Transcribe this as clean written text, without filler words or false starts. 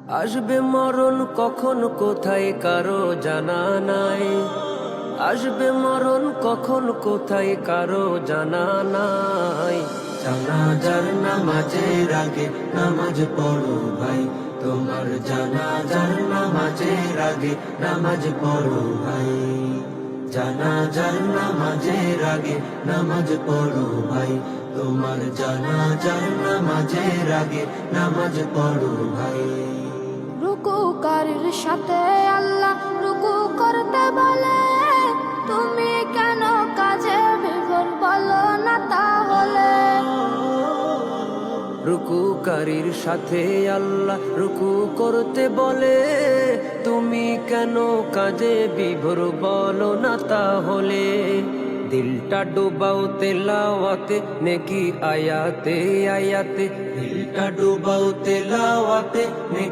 আসবে মরণ কখন কোথায় কারো জানা নাই, আসবে মরণ কখন কোথায় কারো জানা নাই। জানাজার নামাজের আগে নামাজ পড়ো ভাই, তোমার জানাজার নামাজের আগে নামাজ পড়ো ভাই। জানাজার নামাজের আগে নামাজ পড়ো ভাই, তোমার জানাজার নামাজের আগে নামাজ পড়ো ভাই। রুকুকারীর সাথে আল্লাহ রুকু করতে বলে, তুমি কেন কাজে বিভোর বলো না তাহলে। রুকুকারীর সাথে আল্লাহ রুকু করতে বলে, তুমি কেন কাজে বিভোর বলো না তাহলে। দিলটা ডুবাও তেলাওয়াতে নেকি আয়াতে আয়াতে, দিলটা ডুবাও তেলাওয়াতে